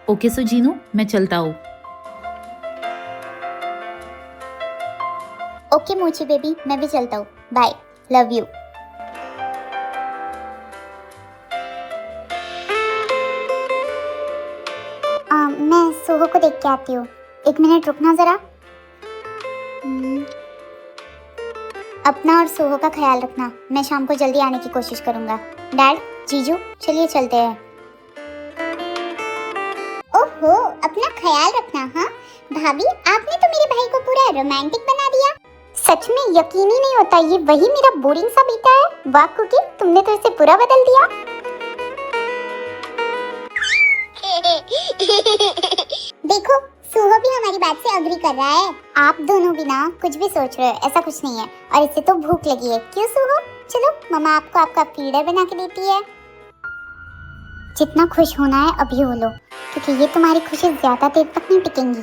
Okay so Jinu, मैं चलता हूँ। ओके मोची बेबी, मैं भी चलता हूँ। Bye, love you. मैं सोहो को देख के आती हूँ। 1 मिनट रुकना जरा। अपना और सोहो का ख्याल रखना। मैं शाम को जल्दी आने की कोशिश करूंगा। डैड, जीजू, चलिए चलते हैं। ओहो, अपना ख्याल रखना। हाँ भाभी, आपने तो मेरे भाई को पूरा रोमांटिक बना दिया। सच में यकीन ही नहीं होता, ये वही मेरा बोरिंग सा बेटा है। वाह कुकी, तुमने तो इसे पूरा बदल दिया। देखो, सोहो भी हमारी बात से अग्री कर रहा है। आप दोनों भी ना कुछ भी सोच रहे हो, ऐसा कुछ नहीं है। और इससे तो भूख लगी है। क्यों सोहो? चलो मम्मा आपको आपका फीडर बना के देती है। जितना खुश होना है अभी हो लो, क्योंकि ये तुम्हारी खुशी ज्यादा देर तक नहीं टिकेंगी।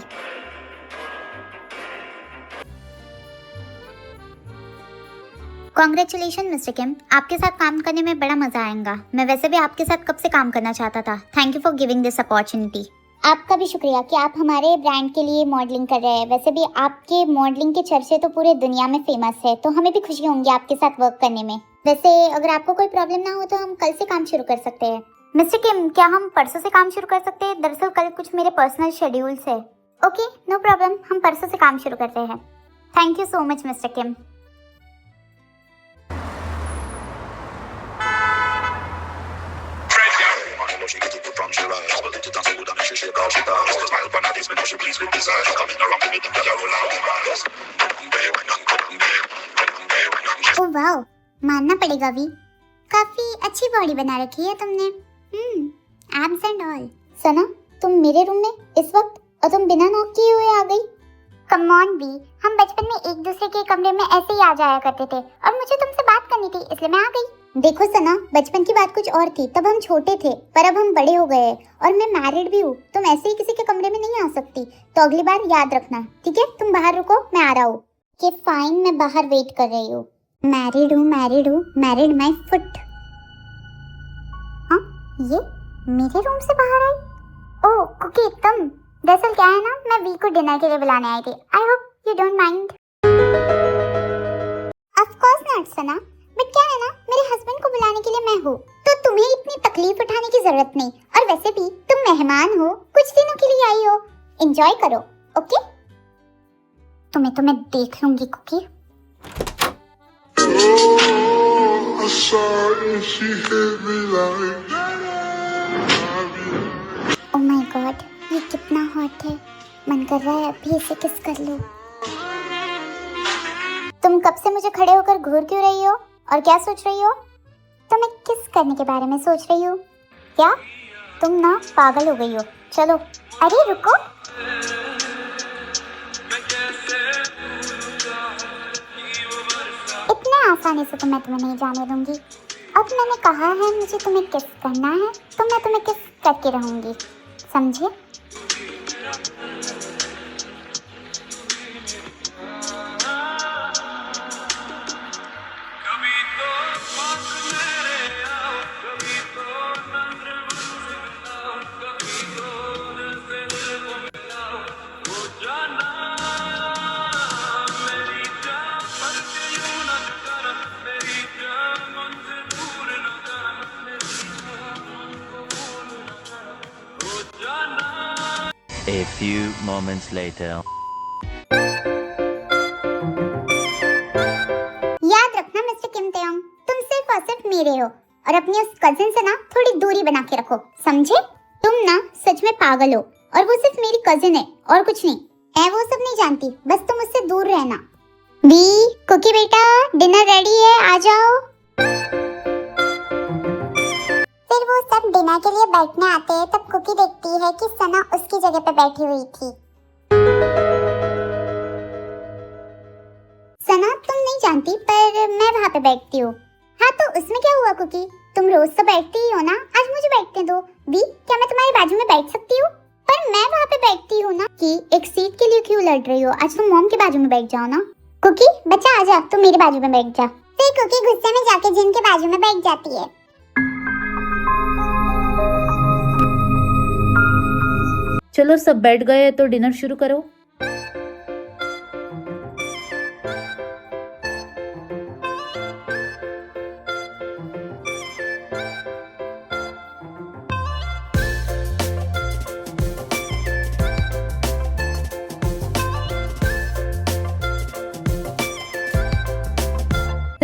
कॉन्ग्रेचुलेशन मिस्टर किम, आपके साथ काम करने में बड़ा मजा आएगा। मैं वैसे भी आपके साथ कब से काम करना चाहता था। Thank you for giving this opportunity. आपका भी शुक्रिया कि आप हमारे ब्रांड के लिए मॉडलिंग कर रहे हैं। वैसे भी आपके मॉडलिंग के चर्चे तो पूरे दुनिया में फेमस है, तो हमें भी खुशी होंगी आपके साथ वर्क करने में। वैसे अगर आपको कोई प्रॉब्लम ना हो तो हम कल से काम शुरू कर सकते हैं। मिस्टर किम, क्या हम परसों से काम शुरू कर सकते हैं? दरअसल कल कुछ मेरे पर्सनल शेड्यूल्स है। ओके, नो प्रॉब्लम, हम परसों से काम शुरू करते हैं। Thank you so much mister Kim. Oh wow, मानना पड़ेगा वी, काफी अच्छी बॉडी बना रखी है तुमने। Abs and all. सना, तुम मेरे रूम में इस वक्त, और तुम बिना नॉक किए हुए आ गई। कम ऑन वी, हम बचपन में एक दूसरे के कमरे में ऐसे ही आ जाया करते थे, और मुझे तुमसे बात करनी थी इसलिए मैं आ गई। देखो सना, बचपन की बात कुछ और थी, तब हम छोटे थे, पर अब हम बड़े हो गए और मैं मैरिड भी हूँ। तुम ऐसे ही किसी के कमरे में नहीं आ सकती, तो अगली बार याद रखना, ठीक है? तुम बाहर रुको, मैं आ रहा हूँ। कि फाइन, मैं बाहर वेट कर रही हूँ। मैरिड हूँ, मैरिड माई फुट। हाँ, ये मेरे रूम से बाहर आई। ओह कुकी, तुम। दरअसल क्या है ना, मैं वी को डिनर के लिए बुलाने आई थी। I hope you don't mind. Of course not Sana, but क्या है ना, मेरे हस्बैंड को बुलाने के लिए मैं हूँ, तो तुम्हें इतनी तकलीफ उठाने की जरूरत नहीं। और वैसे भी तुम मेहमान हो, कुछ दिनों के लिए आई हो, एंजॉय करो। ओके, तुम्हें तो मैं देख लूंगी कुकी। ओह माय गॉड, ये कितना हॉट है। मन कर रहा है अभी इसे किस कर लूं। तुम कब से मुझे खड़े होकर घूर क्यों रही हो, और क्या सोच रही हो? तो मैं किस करने के बारे में सोच रही हूँ। क्या तुम ना पागल हो गई हो? चलो, अरे रुको। इतने आसानी से तो मैं तुम्हें नहीं जाने दूंगी। अब मैंने कहा है मुझे तुम्हें किस करना है, तो मैं तुम्हें किस करके रहूंगी, समझे? A few moments later. याद रखना मिस्टर किम तेयोंग, तुम सिर्फ और सिर्फ मेरे हो, और अपनी उस कजिन से ना थोड़ी दूरी बना के रखो, समझे? तुम ना सच में पागल हो, और वो सिर्फ मेरी कजिन है और कुछ नहीं। मैं वो सब नहीं जानती, बस तुम उससे दूर रहना। बी, कुकी बेटा, डिनर रेडी है, आ जाओ। फिर वो सब डिनर के लिए बैठने आते हैं, तब कुकी देखती है कि सना उसकी जगह पे बैठी हुई थी। सना, तुम नहीं जानती पर मैं वहाँ पे बैठती हूँ। हाँ तो उसमें क्या हुआ कुकी, तुम रोज तो बैठती ही हो ना, आज मुझे बैठने दो। बी, क्या मैं तुम्हारे बाजू में बैठ सकती हूँ? पर मैं वहाँ पे बैठती हूँ ना। कि एक सीट के लिए क्यों लड़ रही हो? आज तुम मॉम के बाजू में बैठ जाओ ना। कुकी बच्चा, आजा, तुम मेरे बाजू में बैठ जा। फिर कुकी गुस्से में जाके जिन के बाजू में बैठ जाती है। चलो सब बैठ गए तो डिनर शुरू करो।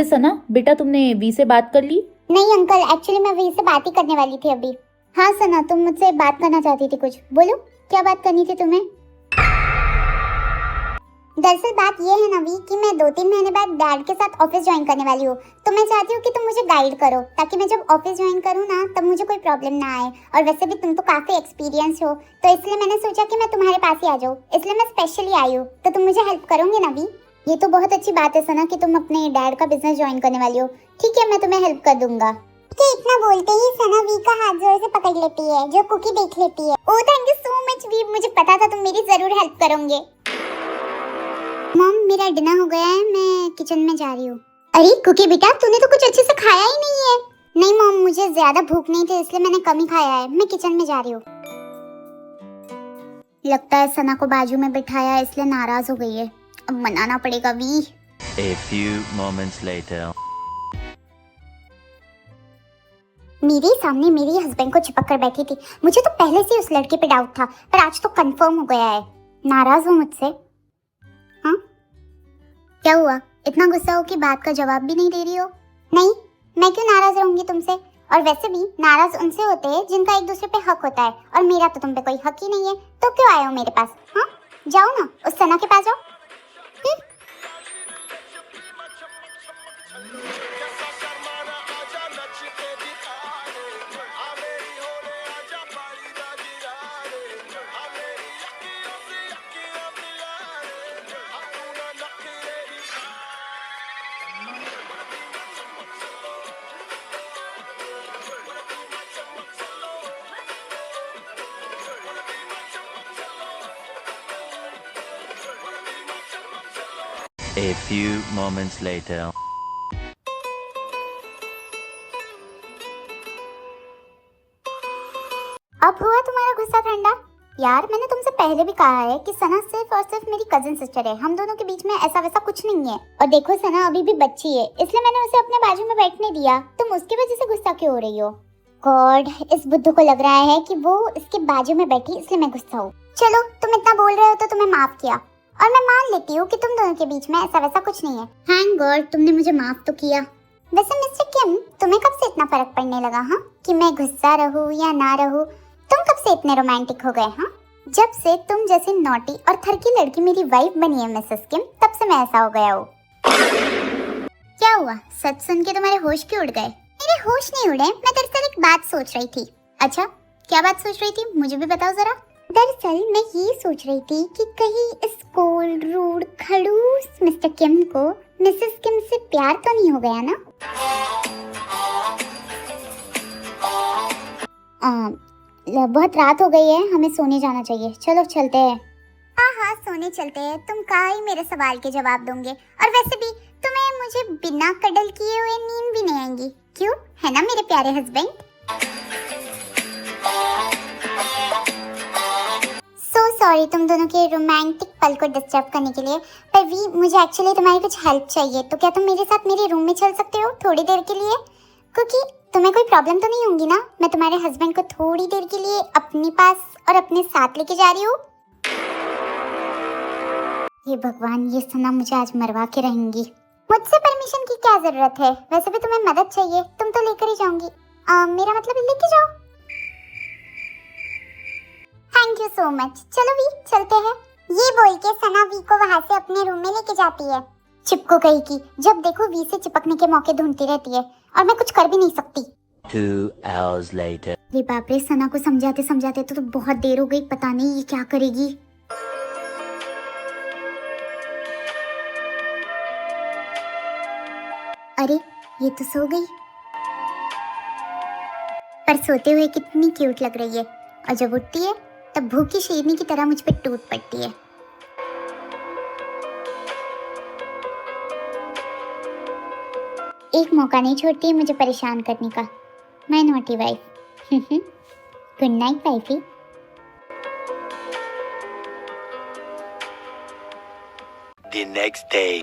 सना बेटा, तुमने वी से बात कर ली? नहीं अंकल, एक्चुअली मैं वी से बात ही करने वाली थी अभी। हाँ सना, तुम मुझसे बात करना चाहती थी कुछ, बोलो क्या बात करनी थी तुम्हें? दरअसल बात ये है ना वी कि मैं 2-3 महीने बाद डैड के साथ ऑफिस ज्वाइन करने वाली हूँ, तो मैं चाहती हूँ कि तुम मुझे गाइड करो ताकि मैं जब ऑफिस ज्वाइन करूँ ना तब मुझे कोई प्रॉब्लम ना आए। और वैसे भी तुम तो काफी एक्सपीरियंस हो, तो इसलिए मैंने सोचा कि मैं तुम्हारे पास ही आ जाऊँ, इसलिए मैं स्पेशली आई हूँ। तो तुम मुझे हेल्प करोगे ना वी? ये तो बहुत अच्छी बात है सना कि तुम अपने डैड का बिजनेस ज्वाइन करने वाली हो। ठीक है, मैं तुम्हें हेल्प कर दूंगा। कि इतना बोलते ही सना वी का हाथ जोर से पकड़ लेती है, जो कुकी देख लेती है। Oh thank you so much V, मुझे पता था तुम मेरी जरूर हेल्प करोगे। मॉम मेरा डिनर हो गया है, मैं किचन में जा रही हूँ। अरे कुकी बेटा, तूने तो कुछ अच्छे से खाया ही नहीं है। नहीं मॉम, मुझे ज्यादा भूख नहीं थी इसलिए मैंने कम ही खाया है, मैं किचन में जा रही हूँ। लगता है सना को बाजू में बिठाया इसलिए नाराज हो गई है, अब मनाना पड़ेगा we. A few moments later. मेरे सामने मेरे हस्बैंड को चिपक कर बैठी थी। मुझे तो पहले से उस लड़के पे डाउट था, पर आज तो कंफर्म हो गया है। नाराज हो मुझसे? हाँ क्या हुआ, इतना गुस्सा हो कि बात का जवाब भी नहीं दे रही हो? नहीं, मैं क्यों नाराज रहूंगी तुमसे? और वैसे भी नाराज उनसे होते हैं जिनका एक दूसरे पे हक होता है, और मेरा तो तुम पे कोई हक ही नहीं है, तो क्यों आए हो मेरे पास? हाँ जाओ ना, उस सना के पास जाओ। A few moments later. अब हुआ तुम्हारा गुस्सा ठंडा? यार मैंने तुमसे पहले भी कहा है कि सना सिर्फ और सिर्फ मेरी कजिन सिस्टर है, हम दोनों के बीच में ऐसा वैसा कुछ नहीं है। और देखो सना अभी भी बच्ची है, इसलिए मैंने उसे अपने बाजू में बैठने दिया, तुम उसकी वजह से गुस्सा क्यों हो रही हो? गॉड, इस बुद्धू को लग रहा है कि वो इसके बाजू में बैठी इसलिए मैं गुस्सा हूँ। चलो तुम इतना बोल रहे हो तो तुम्हें माफ किया, और मैं मान लेती हूँ कि तुम दोनों के बीच में ऐसा वैसा कुछ नहीं है। थैंक गॉड तुमने मुझे माफ तो किया। वैसे मिस्टर किम, तुम्हें कब से इतना फर्क पड़ने लगा हाँ कि मैं गुस्सा रहूं या ना रहूं? तुम कब से इतने रोमांटिक हो गए हाँ? जब से तुम जैसी नॉटी और थरकी लड़की मेरी वाइफ बनी है मिसेस किम, तब से मैं ऐसा हो गया हूँ। क्या हुआ, सच सुन के तुम्हारे होश क्यों उड़ गए? मेरे होश नहीं उड़े, मैं दरअसल एक बात सोच रही थी। अच्छा क्या बात सोच रही थी, मुझे भी बताओ जरा। दरअसल मैं ये सोच रही थी कि कहीं इस कोल्ड रूड खड़ूस मिस्टर किम को मिसेस किम से प्यार तो नहीं हो गया ना? बहुत रात हो गई है, हमें सोने जाना चाहिए, चलो चलते हैं। हाँ सोने चलते हैं, तुम कहाँ ही मेरे सवाल के जवाब दोगे, और वैसे भी तुम्हें मुझे बिना कडल किए हुए नींद भी नहीं आएंगी, क्यों है ना मेरे प्यारे हस्बैंड? सो सॉरी तुम दोनों के रोमांटिक पल को डिस्टर्ब करने के लिए, पर वी मुझे एक्चुअली तुम्हारी कुछ हेल्प चाहिए, तो क्या तुम मेरे साथ मेरे रूम में चल सकते हो थोड़ी देर के लिए? क्योंकि तुम्हें कोई प्रॉब्लम तो नहीं होगी ना, मैं तुम्हारे हस्बैंड को थोड़ी देर के लिए अपने पास और अपने साथ लेके जा रही हूँ। ये भगवान, ये सना मुझे आज मरवा के रहेंगी। मुझसे परमिशन की क्या जरूरत है, वैसे भी तुम्हें मदद चाहिए, तुम तो लेकर ही जाऊंगी। मेरा मतलब लेके जाओ। थैंक यू सो मच, चलो वी चलते हैं। ये बोल के सना वी को वहाँ से अपने रूम में लेके जाती है। चिपको गई की, जब देखो वी से चिपकने के मौके ढूंढती रहती है, और मैं कुछ कर भी नहीं सकती। 2 hours later. अरे बाप रे, सना को समझाते समझाते तो बहुत देर हो गई, पता नहीं ये क्या करेगी। अरे ये तो सो गई, पर सोते हुए कितनी क्यूट लग रही है, और जब उठती है तब भूखी शेरनी की तरह मुझ पे टूट पड़ती है। एक मौका नहीं छोड़ती है मुझे परेशान करने का, my naughty wife. Good night wifey. The next day.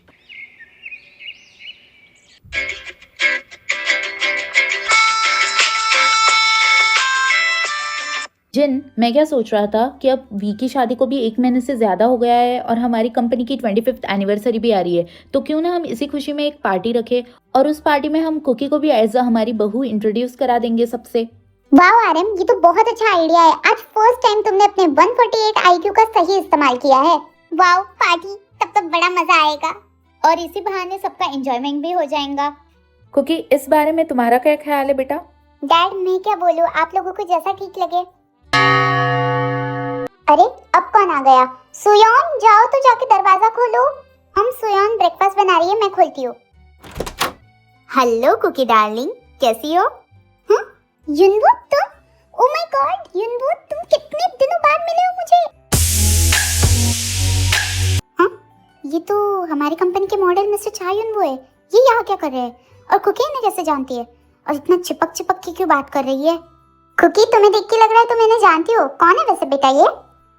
जिन, मैं क्या सोच रहा था कि अब वी की शादी को भी 1 महीने से ज़्यादा हो गया है और हमारी कंपनी की 25th एनिवर्सरी भी आ रही है, तो क्यों ना हम इसी खुशी में एक पार्टी रखें और उस पार्टी में हम कुकी को भी एज अ हमारी बहू इंट्रोड्यूस करा देंगे सबसे। वाह आरएम, ये तो बहुत अच्छा आइडिया है। आज फर्स्ट टाइम तुमने अपने 148 आईक्यू का सही इस्तेमाल किया है। वाह पार्टी, तब तो बड़ा मजा आएगा और इसी बहाने सबका एंजॉयमेंट भी हो जाएगा। कुकी, इस बारे में तुम्हारा क्या ख्याल है बेटा? डैड, मैं क्या बोलूं, आप लोगों को जैसा ठीक लगे। अरे अब कौन आ गया? सुयोन, जाओ तो जाके दरवाजा खोलो। हम सुयोन ब्रेकफास्ट बना रही है, मैं खोलती हूँ। हेलो कुकी डार्लिंग, कैसी हो? युनवो, तुम? ओह माय गॉड युनवो, तुम कितने दिनों बाद मिले हो मुझे। हाँ, ये तो हमारी कंपनी के मॉडल मिस्टर चा युनवो है। ये यहाँ क्या कर रहे हैं? और कुकी इन्हें कैसे जानती है? और इतना चिपक चिपक के क्यों बात कर रही है? कुकी, तुम्हें देख के लग रहा है तुम इन्हें जानती हो। कौन है वैसे बेटा ये?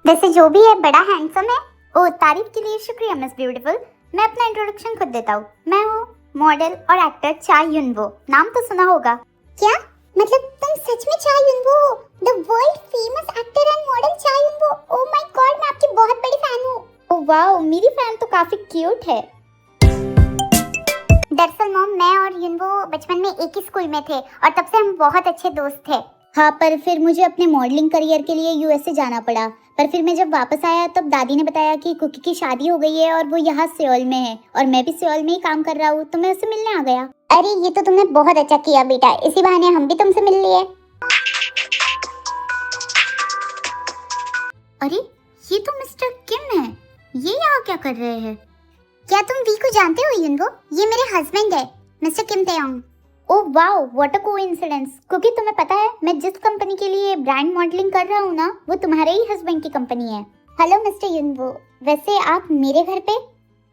वैसे जो भी है, बड़ा हैंडसम है। ओह, तारीफ के लिए शुक्रिया मिस ब्यूटीफुल। मैं अपना इंट्रोडक्शन खुद देता हूँ। मैं हूँ मॉडल और एक्टर चा युनवो। नाम तो सुना होगा। क्या मतलब तुम सच में चा युनवो हो? The world famous actor and model चा युनवो। ओह माय गॉड, मैं आपकी बहुत बड़ी फैन हूँ। ओह वाओ, मेरी फैन तो काफी क्यूट है। दरअसल मॉम, मैं और युनवो बचपन में एक ही स्कूल में थे और तब से हम बहुत अच्छे दोस्त थे। हाँ, पर फिर मुझे अपने मॉडलिंग करियर के लिए यूएसए जाना पड़ा। पर फिर मैं जब वापस आया तब दादी ने बताया कि कुकी की शादी हो गई है और वो यहाँ सियोल में है और मैं भी सियोल में ही काम कर रहा हूँ, तो मैं उससे मिलने आ गया। अरे ये तो तुमने बहुत अच्छा किया बेटा, इसी बहाने हम भी तुमसे मिल लिए। अरे ये तो मिस्टर किम है, ये यहाँ क्या कर रहे हैं? क्या तुम वी को जानते हो युनवो? ये मेरे हस्बैंड है, mister Kim Taeyong. Oh wow, what a coincidence. क्योंकि तुम्हें पता है मैं जिस कंपनी के लिए ब्रांड मॉडलिंग कर रहा हूँ ना, वो तुम्हारे ही हस्बैंड की कंपनी है। हेलो मिस्टर युनवो, वैसे आप मेरे घर पे?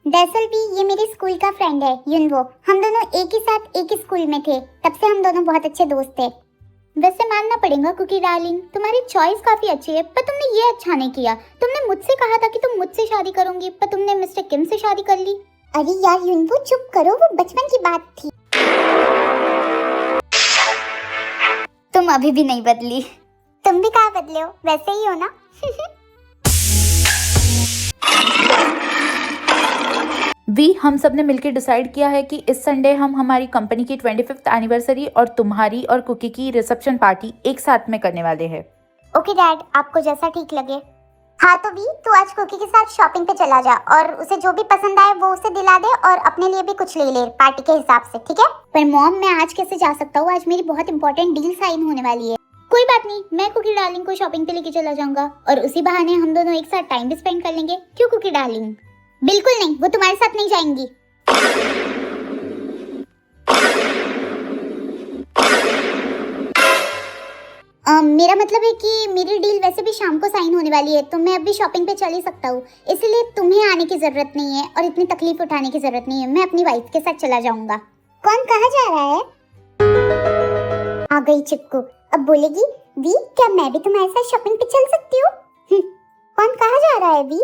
दरअसल भी ये मेरे स्कूल का फ्रेंड है युनवो। हम दोनों एक ही साथ एक ही स्कूल में थे, तब से हम दोनों बहुत अच्छे दोस्त थे। वैसे मानना पड़ेगा कुकी डार्लिंग, तुम्हारी चॉइस काफी अच्छी है, पर तुमने ये अच्छा नहीं किया। तुमने मुझसे कहा था कि तुम मुझसे शादी करोगी, पर तुमने मिस्टर किम से शादी कर ली। अरे यार युनवो, चुप करो, वो बचपन की बात थी। तुम अभी भी नहीं बदली। तुम भी कहाँ बदले हो, वैसे ही हो ना। वी, हम सब ने मिलकर डिसाइड किया है कि इस संडे हम हमारी कंपनी की 25th एनिवर्सरी और तुम्हारी और कुकी की रिसेप्शन पार्टी एक साथ में करने वाले हैं। ओके डैड, आपको जैसा ठीक लगे। हाँ तो वी, तू आज कुकी के साथ शॉपिंग पे चला जा और उसे जो भी पसंद आए वो उसे दिला दे और अपने लिए भी कुछ ले ले पार्टी के हिसाब से, ठीक है? पर मॉम, मैं आज कैसे जा सकता हूँ? आज मेरी बहुत इंपॉर्टेंट डील साइन होने वाली है। कोई बात नहीं, मैं कुकी डार्लिंग को शॉपिंग पे लेके चला जाऊंगा और उसी बहाने हम दोनों एक साथ टाइम भी स्पेंड कर लेंगे। क्यों कुकी डार्लिंग? बिल्कुल नहीं, वो तुम्हारे साथ नहीं जाएंगी। मेरा मतलब है कि मेरी डील वैसे भी शाम को साइन होने वाली है, तो मैं अभी शॉपिंग पे चल ही सकता हूँ। इसलिए तुम्हें आने की जरूरत नहीं है और इतनी तकलीफ उठाने की जरूरत नहीं है। मैं अपनी वाइफ के साथ चला जाऊंगा। कौन कहाँ जा रहा है? आ गई चिपकू। अब बोलेगी, वी क्या मैं भी तुम्हारे साथ शॉपिंग पे चल सकती हूँ? कौन कहाँ जा रहा है वी?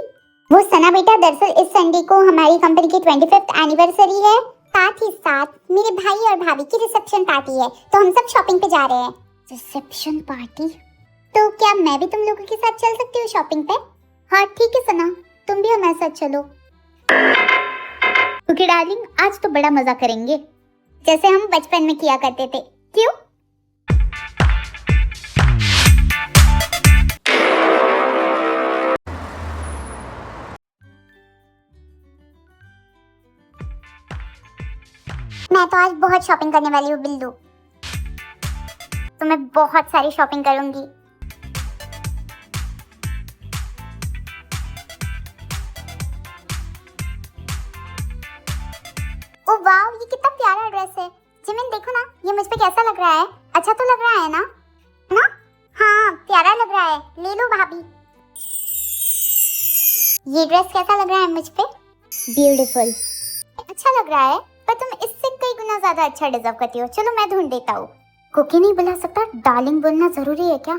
वो सना बेटा, दरअसल इस संडे को हमारी कंपनी की 25th एनिवर्सरी है, साथ ही साथ मेरे भाई और भाभी की रिसेप्शन पार्टी है, तो हम सब शॉपिंग पे जा रहे हैं। Reception party? तो क्या मैं भी तुम लोगों के साथ चल सकती हूँ शॉपिंग पे? हाँ ठीक है सना, तुम भी हमारे साथ चलो। ओके डार्लिंग, आज तो बड़ा मजा करेंगे, जैसे हम बचपन में किया करते थे। क्यों? मैं तो आज बहुत शॉपिंग करने वाली हूँ बिल्लू, तो मैं बहुत सारी शॉपिंग करूंगी। ओह वाव, ये कितना प्यारा ड्रेस है। जिमिन देखो ना, ये मुझ पे कैसा लग रहा है? अच्छा तो लग रहा है ना? ना? हाँ प्यारा लग रहा है, ले लो भाभी। ये ड्रेस कैसा लग रहा है मुझ पे? ब्यूटीफुल। अच्छा लग रहा है, पर तुम इससे कई गुना ज्यादा अच्छा डिजर्व करती हो। चलो मैं ढूंढ देता हूँ। कुकी नहीं बुला सकता, डार्लिंग बोलना जरूरी है क्या?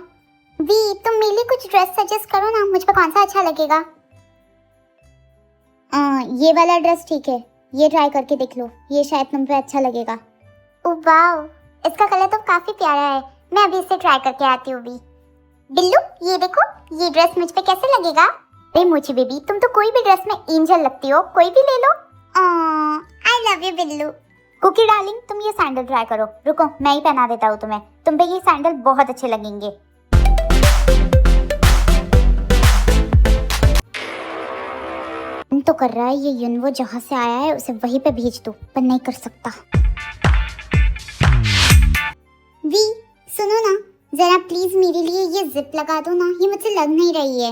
वी, तुम मेरे लिए कुछ ड्रेस सजेस्ट करो ना, मुझ पे कौन सा अच्छा लगेगा? ये वाला ड्रेस ठीक है, ये ट्राई करके देख लो, ये शायद तुम पे अच्छा लगेगा। ओ वाओ, इसका कलर तो काफी प्यारा है, मैं अभी इसे ट्राई करके आती हूँ भी। बिल्लू ये देखो, ये ड्रेस मुझ पे कैसे लगेगा? अरे मोची बेबी, तुम तो कोई भी ड्रेस में एंजल लगती हो, कोई भी ले लो। I love you Billu. Cookie darling, तुम ये सैंडल ट्राई करो, रुको मैं ही पहना देता हूँ तुम्हें, तुम पे ये सैंडल बहुत अच्छे लगेंगे। तो कर रहा है ये युनवो, जहाँ से आया है उसे वहीं पे भेज दो, पर नहीं कर सकता। वी सुनो ना, जरा प्लीज मेरे लिए ये जिप लगा दो ना, ये मुझसे लग नहीं रही है।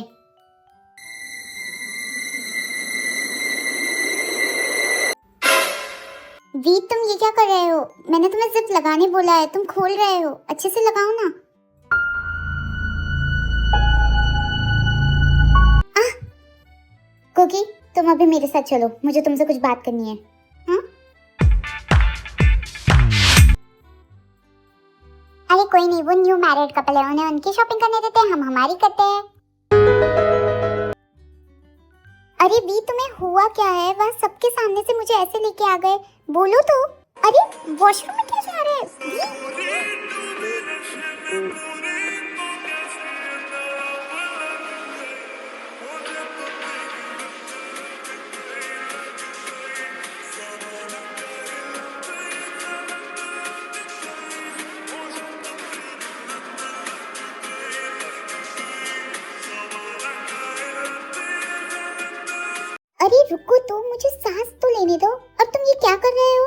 वी तुम ये क्या कर रहे हो? मैंने तुम्हें जिप लगाने बोला है, तुम खोल रहे हो, अच्छे से लगाओ ना। कुकी तुम अभी मेरे साथ चलो, मुझे तुमसे कुछ बात करनी है। हाँ? अरे कोई नहीं, वो न्यू मैरिड कपल है, उन्हें उनकी शॉपिंग करने देते हैं, हम हमारी करते हैं। अरे वी तुम्हें हुआ क्या है? वह सबके सामने से मुझे ऐसे लेके आ गए, बोलो तो। अरे वॉशरूम में क्या जा रहा है? अरे रुको तो, मुझे सांस तो लेने दो। और तुम ये क्या कर रहे हो?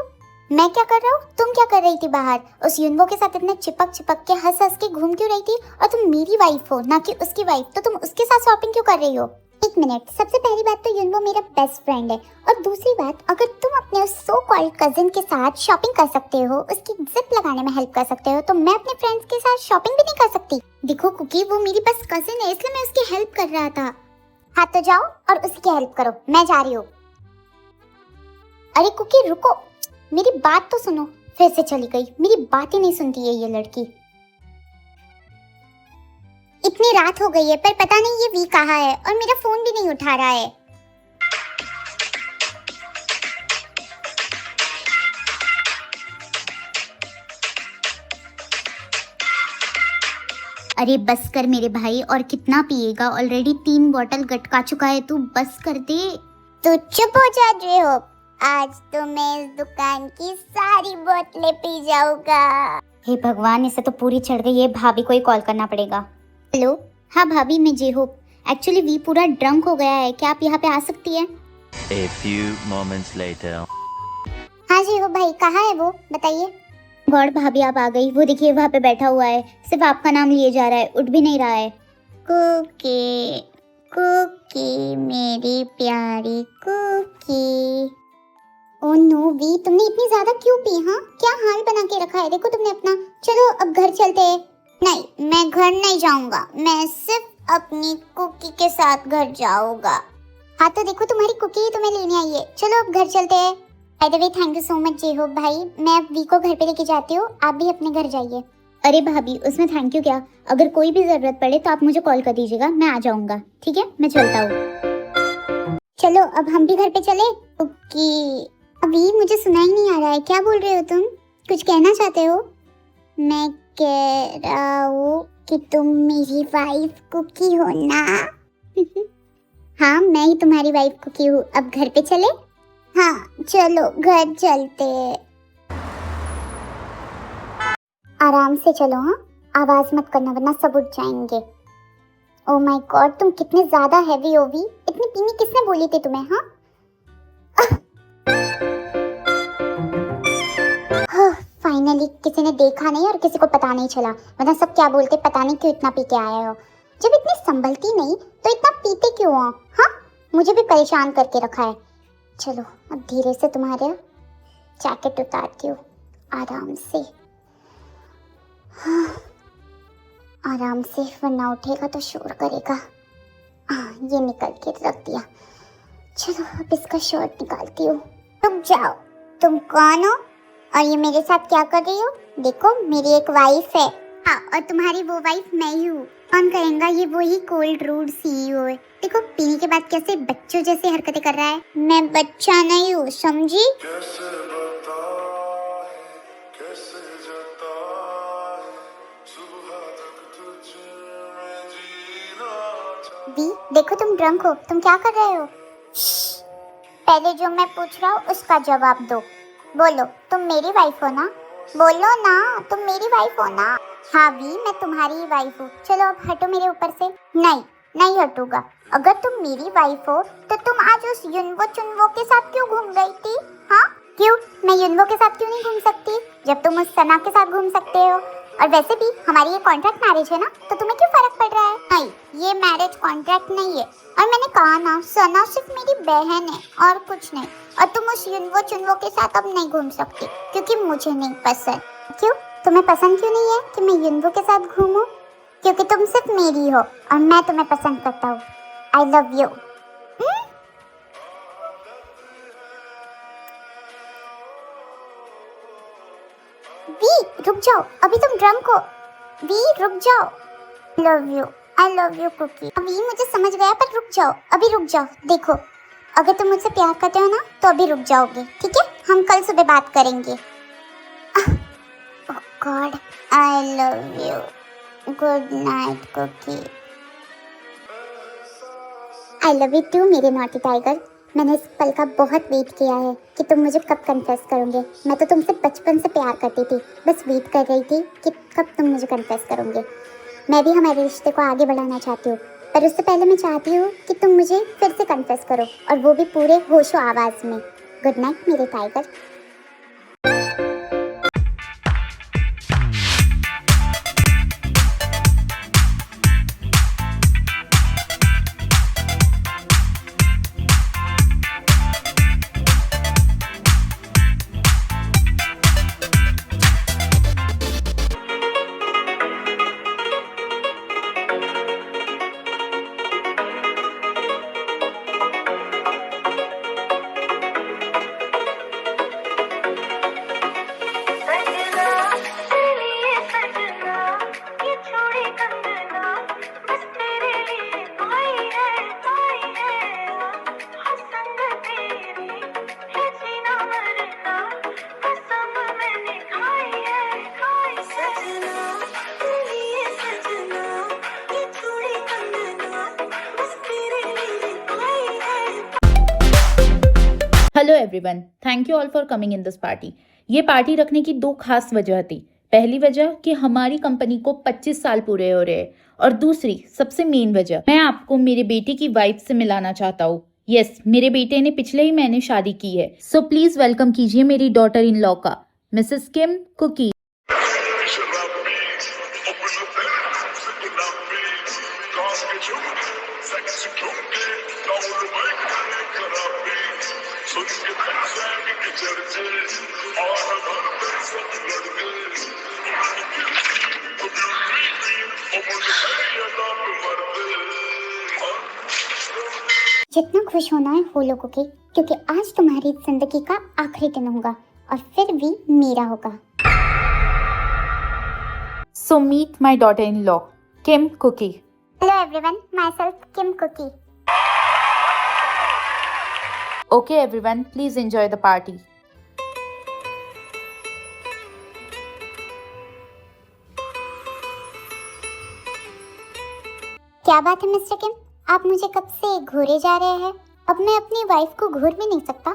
मैं क्या कर रहा हूँ? तुम क्या कर रही थी बाहर? उस युनवो के साथ इतने चिपक चिपक के हंस हंस के घूम क्यों रही थी? और तुम मेरी वाइफ हो ना कि उसकी वाइफ, तो तुम उसके साथ शॉपिंग क्यों कर रही हो? एक मिनट, सबसे पहली बात तो युनवो मेरा बेस्ट फ्रेंड है, और दूसरी बात, अगर तुम अपने उस सो कॉल्ड कजिन के साथ शॉपिंग कर सकते हो, उसकी जिप लगाने में हेल्प कर सकते हो, तो मैं अपने फ्रेंड्स के साथ शॉपिंग भी नहीं कर सकती? देखो कुकी, वो मेरी बस कजिन है, इसलिए मैं उसकी हेल्प कर रहा था। हाँ तो जाओ और उसकी हेल्प करो, मैं जा रही हूँ। अरे कुकी रुको, मेरी बात तो सुनो। फिर से चली गई, मेरी बात ही नहीं सुनती है ये लड़की। इतनी रात हो गई है, पर पता नहीं ये वी कहाँ है, और मेरा फोन भी नहीं उठा रहा है। अरे बस कर मेरे भाई, और कितना पिएगा? ऑलरेडी 3 बॉटल गटका चुका है, तू बस कर दे। तू चुप हो जा जे हो, आज तो मैं इस दुकान की सारी बोतलें पी जाऊंगा। हे भगवान, इसे तो पूरी चढ़ गई है, भाभी को ही कॉल करना पड़ेगा। हेलो, हाँ भाभी, मैं जे होप। एक्चुअली वी पूरा ड्रंक हो गया है, क्या आप यहाँ पे आ सकती हैं? A few moments later. हाँ जी हो भाई, कहाँ है वो, बताइए। गॉड भाभी आप आ गई, वो देखिए वहाँ पे बैठा हुआ है, सिर्फ आपका नाम लिए जा रहा है, उठ भी नहीं रहा है। कुकी कुकी मेरी प्यारी कुकी। ओह नो वी, तुमने इतनी ज्यादा क्यों पी? हाँ क्या हाल बना के रखा है देखो तुमने अपना। चलो अब घर चलते हैं। नहीं, मैं घर नहीं जाऊंगा, मैं सिर्फ अपनी कुकी के साथ घर जाऊंगा। हाँ तो देखो तुम्हारी कुकी ही तुम्हें लेने आई है, चलो अब घर चलते हैं। By the way thank you so much J Hope भाई, मैं अब वी को घर पे लेके जाती हूँ, आप भी अपने घर जाइए। अरे भाभी, उसमें थैंक यू क्या, अगर कोई भी जरूरत पड़े तो आप मुझे कॉल कर दीजिएगा, मैं आ जाऊंगा। ठीक है, मैं चलता हूँ। चलो अब हम भी घर पे चले। कुकी अभी मुझे सुनाई नहीं आ रहा है, क्या बोल रहे हो तुम? कुछ कहना चाहते हो? मैं कह रहा हूँ कि तुम मेरी वाइफ कुकी हो ना? हाँ मैं ही तुम्हारी वाइफ कुकी हूँ। अब घर पे चले? हाँ चलो घर चलते। आराम से चलो, हाँ आवाज मत करना वरना सब उठ जाएंगे। ओह माय गॉड, तुम कितने ज्यादा हैवी हो भी, इतनी पीनी किसने बोली थी तुम्हें? हाँ फाइनली किसी ने देखा नहीं और किसी को पता नहीं चला, वरना सब क्या बोलते, पता नहीं क्यों इतना पी के आए हो। जब इतनी संभलती नहीं तो इतना पीते क्यों हो? हाँ मुझे भी परेशान करके रखा है। चलो अब धीरे से तुम्हारे जैकेट उतारती हूँ, आराम से। हाँ, आराम से, वरना उठेगा तो शोर करेगा। ये निकल के रख दिया। चलो अब इसका शर्ट निकालती हूँ। रुक जाओ, तुम कौन हो और ये मेरे साथ क्या कर रही हो? देखो मेरी एक वाइफ है। हाँ और तुम्हारी वो वाइफ मैं ही हूँ। कौन करेगा, ये वही कोल्ड रूड सीईओ है। देखो पीने के बाद कैसे बच्चों जैसे हरकतें कर रहा है। मैं बच्चा नहीं हूँ, समझी? कैसे बताए, कैसे जताए, सुबह तक तुझ में जीना चाहता। वी देखो तुम ड्रंक हो, तुम क्या कर रहे हो? पहले जो मैं पूछ रहा हूँ उसका जवाब दो। बोलो, तुम मेरी वाइफ हो ना? बोलो ना, तुम मेरी वाइफ हो ना? हाँ वी, मैं तुम्हारी ही वाइफ हूँ। चलो अब हटो मेरे ऊपर से। नहीं, नहीं हटूंगा। अगर तुम मेरी वाइफ हो तो तुम आज उस युनवो चुनवो के साथ क्यों घूम रही थी? हाँ क्यों? मैं युनवो के साथ क्यों नहीं घूम सकती जब तुम उस सना के साथ घूम सकते हो? और वैसे भी हमारी ये कॉन्ट्रैक्ट मैरिज है ना, तो तुम्हें क्यों फर्क पड़ रहा है? नहीं, ये मैरिज कॉन्ट्रैक्ट नहीं है। और मैंने कहा ना, सना सिर्फ मेरी बहन है और कुछ नहीं। और तुम उस युनवो चुनवो के साथ अब नहीं घूम सकती क्योंकि मुझे नहीं पसंद। क्यों? तुम्हें पसंद क्यों नहीं है कि मैं युनवो के साथ घूमूं? क्योंकि तुम सिर्फ मेरी हो और मैं तुम्हें पसंद करता हूँ। आई लव यू। वी रुक जाओ, अभी तुम ड्रंक हो। वी रुक जाओ। Love you, I love you Cookie. अभी मुझे समझ गया, पर रुक जाओ, अभी रुक जाओ। देखो, अगर तुम मुझसे प्यार करते हो ना तो अभी रुक जाओगे, ठीक है? हम कल सुबह बात करेंगे। Oh God, I love you. Good night cookie. I love you too मेरे नॉटी टाइगर। मैंने इस पल का बहुत वेट किया है कि तुम मुझे कब कन्फेस करोगे। मैं तो तुमसे बचपन से प्यार करती थी, बस वेट कर रही थी कि कब तुम मुझे कन्फेस करोगे। मैं भी हमारे रिश्ते को आगे बढ़ाना चाहती हूँ, पर उससे पहले मैं चाहती हूँ कि तुम मुझे फिर से कन्फेस करो, और वो भी पूरे होशो आवाज़ में। गुड नाइट मेरे tiger. Hello everyone, thank you all for coming in this party. ये पार्टी रखने की दो खास वजह थी। पहली वजह कि हमारी कंपनी को 25 साल पूरे हो रहे हैं, और दूसरी सबसे मेन वजह, मैं आपको मेरे बेटे की वाइफ से मिलाना चाहता हूँ। यस, मेरे बेटे ने पिछले ही महीने शादी की है। सो प्लीज वेलकम कीजिए मेरी डॉटर इन लॉ का, मिसेस किम कुकी। जितना खुश होना है हो लो कुकी, क्योंकि आज तुम्हारी जिंदगी का आखिरी दिन होगा और फिर भी मेरा होगा। So meet my daughter-in-law, Kim Cookie. Hello everyone, my self Kim Cookie. Okay everyone, please enjoy the party. क्या बात है मिस्टर किम, आप मुझे कब से घूरे जा रहे हैं? अब मैं अपनी वाइफ को घूर भी नहीं सकता।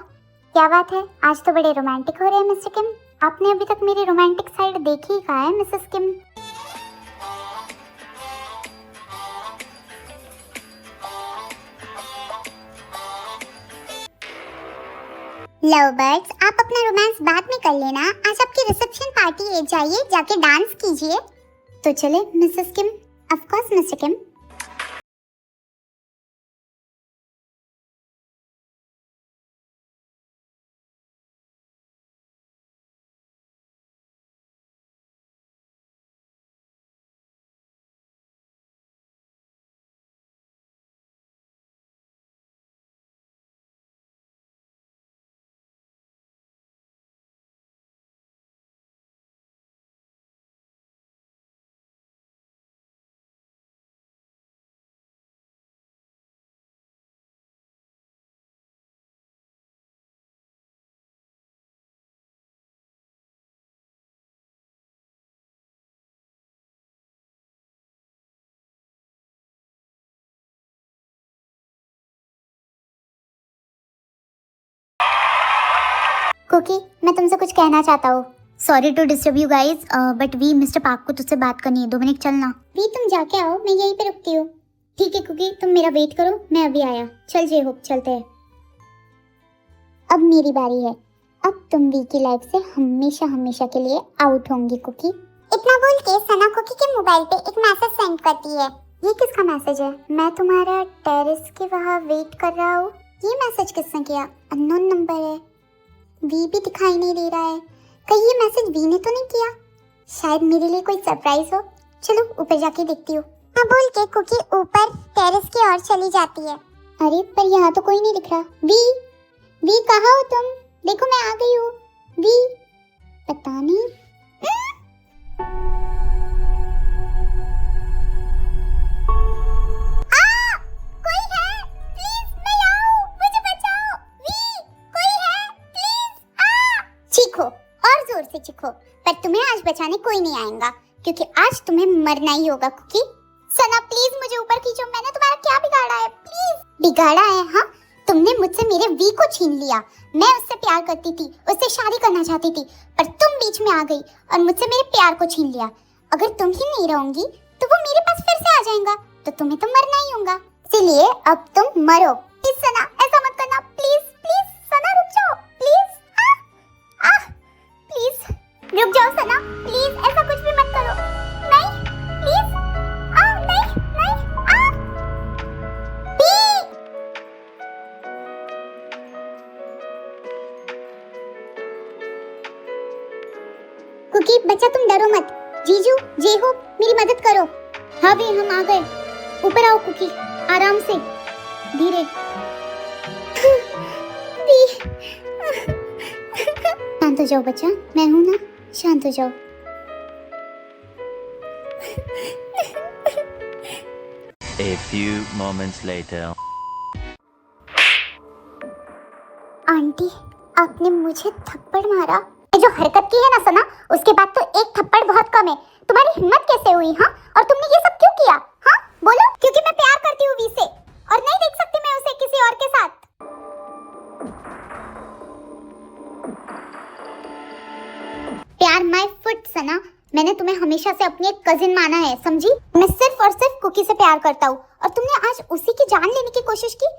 क्या बात है, आज तो बड़े रोमांटिक हो रहे हैं मिस्टर किम। आपने अभी तक मेरी रोमांटिक साइड देखी ही कहाँ है मिसेस किम? लव बर्ड्स, आप अपना रोमांस बाद में कर लेना। आज आपकी रिसेप्शन पार्टी है, जाइए जाके डांस कीजिए। तो चले Mrs Kim. Of course Mr Kim. Cookie, मैं तुमसे कुछ कहना चाहता हूँ। Sorry to disturb you guys, but V Mr Park को तुझसे बात करनी है। डोमिनिक चलना। वी तुम जाके आओ, मैं यहीं पे रुकती हूँ। ठीक है कुकी, तुम मेरा वेट करो, मैं अभी आया। चल जे होप, चलते हैं। अब मेरी बारी है। अब तुम वी की लाइफ से हमेशा हमेशा के लिए आउट होंगी कुकी। इतना बोल के सना कुकी के मोबाइल पे एक मैसेज सेंड करती है। ये किसका मैसेज है? मैं तुम्हारा टेरेस के वहाँ वेट कर रहा हूँ। ये मैसेज किसने किया? अननोन नंबर है। वी भी दिखाई नहीं दे रहा है। कहीं ये मैसेज वी ने तो नहीं किया? शायद मेरे लिए कोई सरप्राइज हो। चलो ऊपर जाके देखती हूँ। हाँ बोल के कुकी ऊपर टेरेस की ओर चली जाती है। अरे पर यहाँ तो कोई नहीं दिख रहा। वी कहाँ हो तुम? देखो मैं आ गई हूँ। वी पता नहीं। कोई है? प्लीज मैं यहाँ हूँ, मुझे बचाओ। वी कोई है? प्लीज चीखो और जोर से चीखो, पर तुम्हें आज बचाने कोई नहीं आएगा, क्योंकि आज तुम्हें मरना ही होगा कुकी। सना प्लीज मुझे ऊपर खींचो, मैंने तुम्हारा क्या बिगाड़ा है? प्लीज। बिगाड़ा है? हाँ, तुमने मुझसे मेरे वी को छीन लिया। मैं उससे प्यार करती थी, उससे शादी करना चाहती थी, पर तुम बीच में आ गई और मुझसे मेरे प्यार को छीन लिया। अगर तुम ही नहीं रहोगी तो वो मेरे पास फिर से आ जाएगा, तो तुम्हें तो मरना ही होगा। इसीलिए अब तुम मरो। प्लीज सना, ऐसा मत करना। प्लीज प्लीज सना, रुक जाओ प्लीज। प्लीज रुक जाओ सना, प्लीज ऐसा कुछ भी मत करो। नहीं प्लीज, नहीं कुकी बच्चा, तुम डरो मत। जीजू जे हो, मेरी मदद करो। हाँ भी हम आ गए। ऊपर आओ कुकी, आराम से, धीरे। शांत हो जाओ बच्चा, मैं हूं ना, शांत हो जाओ। A few moments later. Aunty, आपने मुझे थप्पड़ मारा। ये जो हरकत की है ना सना, उसके बाद तो एक थप्पड़ बहुत कम है। तुम्हारी हिम्मत कैसे हुई? हाँ, और तुमने ये सब क्यों किया? हाँ बोलो। क्योंकि मैं प्यार करती हूँ वी से, और नहीं देख सकती मैं उसे किसी और के साथ। प्यार माय फुट सना, मैंने तुम्हें हमेशा से अपनी एक कजिन माना है, समझी? मैं सिर्फ और सिर्फ कुकी से प्यार करता हूँ, और तुमने आज उसी की जान लेने की कोशिश की।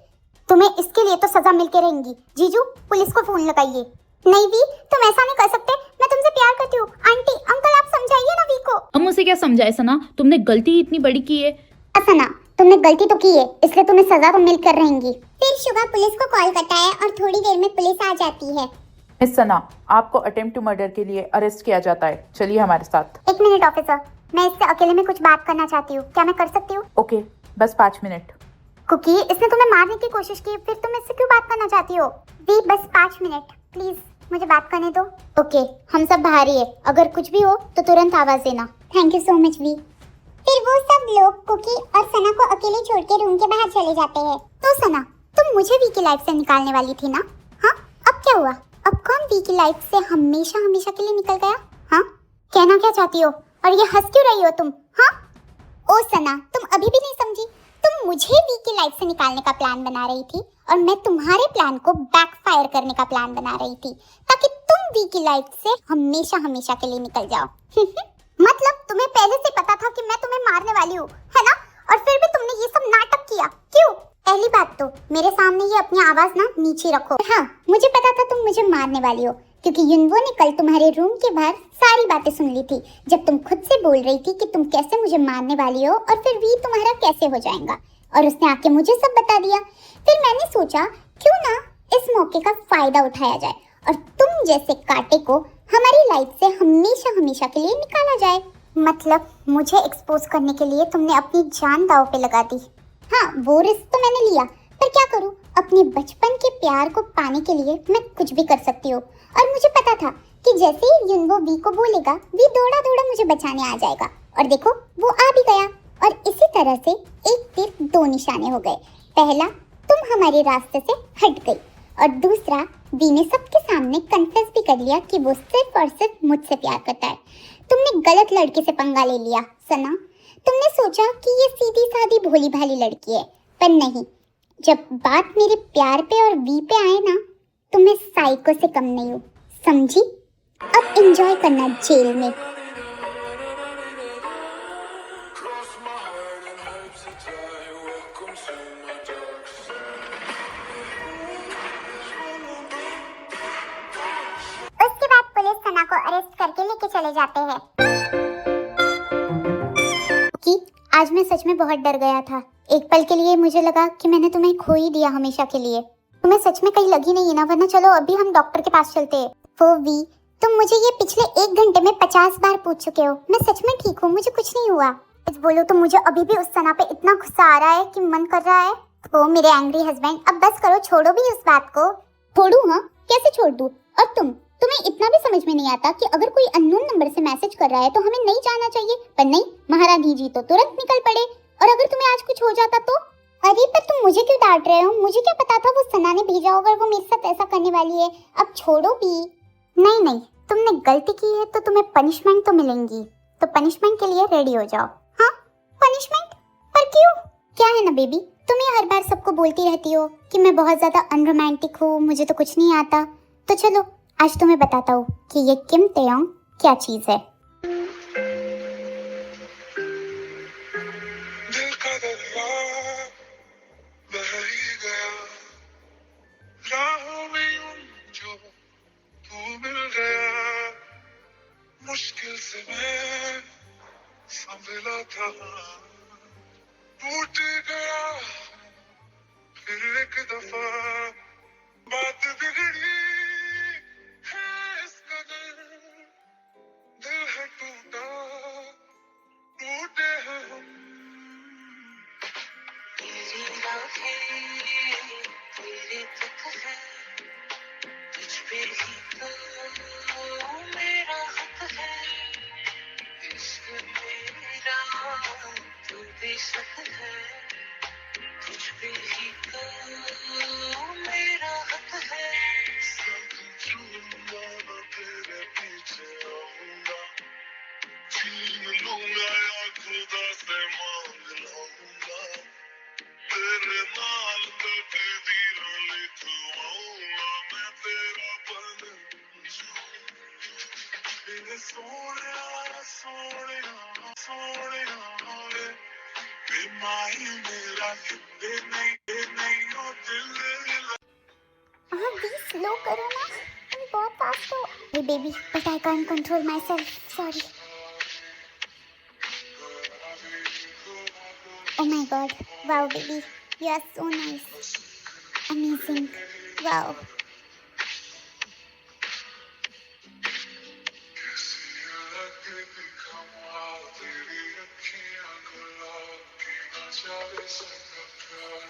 तुम्हें इसके लिए तो सजा मिलके रहेगी। जीजू पुलिस को फोन लगाइए। नहीं वी, तुम ऐसा नहीं कर सकते, मैं तुमसे प्यार करती हूँ। आंटी अंकल आप समझाइए ना वी को। हम उसे क्या समझाए सना, तुमने गलती इतनी बड़ी की है। सना तुमने गलती तो की है, इसलिए तुम्हें सजा तो मिलकर रहेंगी। फिर शुगा पुलिस को कॉल करता है और थोड़ी देर में पुलिस आ जाती है। मिस सना, आपको अटेम्प्ट टू मर्डर के लिए अरेस्ट किया जाता है। चलिए हमारे साथ। एक मिनट ऑफिसर, मैं इससे अकेले में कुछ बात करना चाहती हूँ, क्या मैं कर सकती हूँ? ओके, बस 5 मिनट। कुकी, इसने तुम्हें मारने की कोशिश की, फिर तुम इससे क्यों बात करना चाहती हो? वी बस 5 मिनट प्लीज, मुझे बात करने दो। ओके, हम सब बाहर ही है, अगर कुछ भी हो तो तुरंत आवाज देना। Thank you so much V. फिर वो सब लोग कुकी और सना को अकेले छोड़ के रूम के बाहर चले जाते हैं। तो सना, तुम मुझे वी की लाइफ से निकालने वाली थी ना? हाँ, अब क्या हुआ? अब कौन वी की लाइफ से हमेशा हमेशा के लिए निकल गया? हाँ, कहना क्या चाहती हो? और ये हंस क्यों रही हो तुम? हाँ ओ सना, तुम अभी भी नहीं समझी? तुम मुझे वी की लाइफ से निकालने का प्लान बना रही थी, और मैं तुम्हारे प्लान को बैकफायर करने का प्लान बना रही थी, ताकि तुम वी की लाइफ से हमेशा हमेशा के लिए निकल जाओ। मतलब तुम्हें पहले से पता था कि मैं तुम्हें मारने वाली हूँ, है ना? और फिर भी तुमने ये सब नाटक किया, क्यों? पहली बात तो मेरे सामने ये अपनी आवाज ना नीचे रखो। हाँ, मुझे पता था तुम मुझे मारने वाली हो, क्योंकि युनवो ने कल तुम्हारे रूम के बाहर सारी बातें सुन ली थी, जब तुम खुद से बोल रही थी कि तुम कैसे मुझे मारने वाली हो और फिर वी तुम्हारा कैसे हो जाएगा, और उसने आके मुझे सब बता दिया। फिर मैंने सोचा क्यों ना इस मौके का फायदा उठाया जाए और तुम जैसे कांटे को हमारी लाइफ से हमेशा हमेशा के लिए निकाला जाए। मतलब मुझे एक्सपोज करने के लिए तुमने अपनी जान दांव पे लगा दी। हाँ, वो रिस्क तो मैंने लिया, पर क्या करूं, अपने बचपन के प्यार को पाने के लिए मैं कुछ भी कर सकती हूँ। और मुझे पता था कि जैसे ही युनवो वी को बोलेगा, वी दौड़ा दौड़ा मुझे बचाने आ जाएगा, और देखो वो आ भी गया। और इसी तरह से एक तीर 2 निशाने हो गए। पहला, तुम हमारे रास्ते से हट गई, और दूसरा, वी ने सबके सामने कन्फेस भी कर लिया कि वो सिर्फ और सिर्फ मुझसे प्यार करता है। तुमने गलत लड़की से पंगा ले लिया सना। तुमने सोचा कि ये सीधी सादी भोली भाली लड़की है, पर नहीं, जब बात मेरे प्यार पे और वी पे आए ना, तो मैं साइको से कम नहीं हूँ। समझी? अब एंजॉय करना जेल में। Cross my heart and hope to die. Welcome to my dark side. उसके बाद पुलिस सना को अरेस्ट करके लेके चले जाते हैं। कि आज मैं सच में बहुत डर गया था। एक पल के लिए मुझे लगा कि मैंने तुम्हें खो ही दिया हमेशा के लिए। तुम्हें सच में कहीं लगी नहीं ना, वरना चलो अभी हम डॉक्टर के पास चलते हैं। वो वी, तुम मुझे ये पिछले 1 घंटे में 50 बार पूछ चुके हो। मैं सच में ठीक हूँ, मुझे कुछ नहीं हुआ। सच बोलो तो मुझे अभी भी उस सना पे इतना गुस्सा आ रहा है कि मन कर रहा है ओ मेरे एंग्री हस्बैंड, अब बस करो, छोड़ो भी उस बात को। छोड़ू? हाँ, कैसे छोड़ दूँ? और तुम्हें इतना भी समझ में नहीं आता कि अगर कोई अननोन नंबर से मैसेज कर रहा है तो हमें नहीं जाना चाहिए? पर नहीं, महारानी जी तो तुरंत निकल पड़े। और अगर तुम्हें आज कुछ हो जाता तो? अरे पर तुम मुझे क्यों डांट रहे हो? मुझे क्या पता था वो सना ने भेजा होगा, वो मेरे साथ ऐसा करने वाली है। अब छोड़ो भी। नहीं, तुमने गलती की है तो तुम्हें पनिशमेंट तो मिलेंगी, तो पनिशमेंट के लिए रेडी हो जाओ। हाँ, पनिशमेंट? पर क्यों? क्या है ना बेबी, तुम ये हर बार सबको बोलती रहती हो कि मैं बहुत ज्यादा अनरोमांटिक हूँ, मुझे तो कुछ नहीं आता। तो चलो आज तुम्हें बताता हूँ कि ये किम तेयोंग क्या चीज है। दिल का दरिया बह ही गया, राहों में यूं जो तू मिल गया, मुश्किल से मैं संभला था, टूट गया फिर एक दफा, बात बिगड़ी है इस कदर, दिल है टूटा, टूटे हैं हम। तेरी आँखें तेरे तक है, तुझ पे ही तो मेरा हक है, इश्क मेरा तू बेशक है, तुझ पे ही तो मेरा हक है, सब छूंगा ना तेरे पीछे आऊंगा, छीन लूंगा या खुदा से मांग लाऊंगा, तेरे नाल तकदीर लिखवाऊंगा, मैं तेरा बन जाऊंगा, तेरे सोनिया सोनिया सोनिया वे, बेमाई मेरा दे नहीं हो दिल। हाँ स्लो करो ना, तुम बहुत फास्ट हो। अरे baby, but I can't control my self, sorry. Oh my god, wow baby, you are so nice, amazing, wow.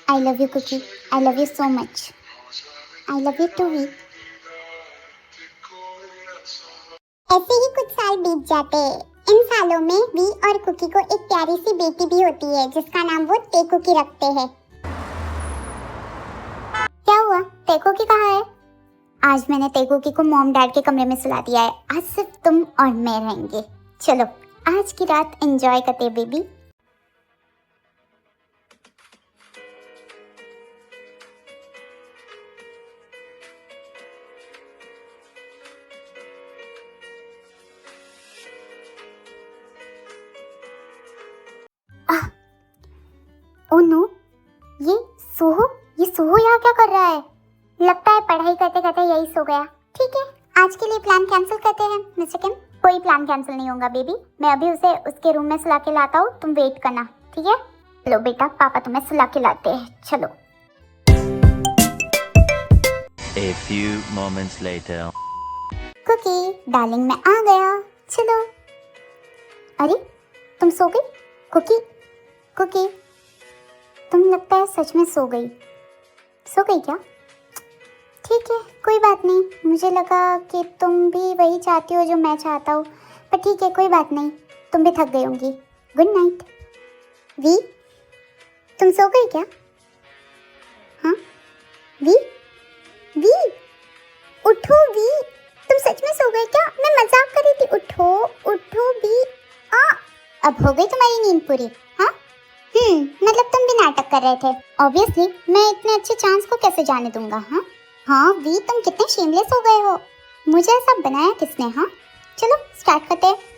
I love you Cookie, I love you so much. I love you too V. ऐसे ही कुछ साल बीत जाते हैं। इन सालों में we और कुकी को एक प्यारी सी बेटी भी होती है जिसका नाम वो तेकुकी रखते हैं। क्या हुआ? तेकुकी कहाँ है? आज मैंने तेकुकी को मॉम डैड के कमरे में सुला दिया है। आज सिर्फ तुम और मैं रहेंगे। चलो आज की रात एंजॉय करते हैं बेबी। ओह नो, ये सोहो यहाँ क्या कर रहा है? लगता है पढ़ाई करते करते यही सो गया। ठीक है, आज के लिए प्लान कैंसिल करते हैं मिस्टर किम। कोई प्लान कैंसिल नहीं होगा बेबी, मैं अभी उसे उसके रूम में सुला के लाता हूँ, तुम वेट करना, ठीक है? लो बेटा, पापा तुम्हें सुला के लाते हैं, चलो। A few moments later. Cookie darling, मैं आ गया, चलो। अरे तुम सो गई? कुकी तुम लगता है सच में सो गई क्या? ठीक है, कोई बात नहीं, मुझे लगा कि तुम भी वही चाहती हो जो मैं चाहता हूँ, पर ठीक है, कोई बात नहीं, तुम भी थक गई होंगी। Good night. वी, तुम सो गई क्या? हाँ वी, उठो वी, तुम सच में सो गए क्या? मैं मजाक कर रही थी, उठो वी। अब हो गई तुम्हारी नींद पूरी? हाँ मतलब तुम भी नाटक कर रहे थे। ऑब्वियसली मैं इतने अच्छे चांस को कैसे जाने दूंगा। हाँ वी, तुम कितने शेमलेस हो गए हो। मुझे ऐसा बनाया किसने? हाँ चलो स्टार्ट करते हैं।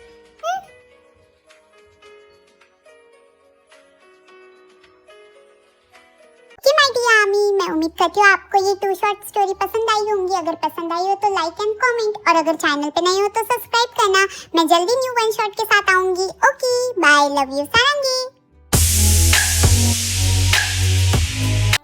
मैं उम्मीद करती हूँ आपको ये 2 शॉर्ट स्टोरी पसंद आई होंगी। अगर पसंद आई हो तो लाइक एंड कमेंट, और अगर चैनल पे नए हो तो सब्सक्राइब करना। मैं जल्दी न्यू 1 शॉट के साथ आऊंगी। Okay bye, love you sarangi.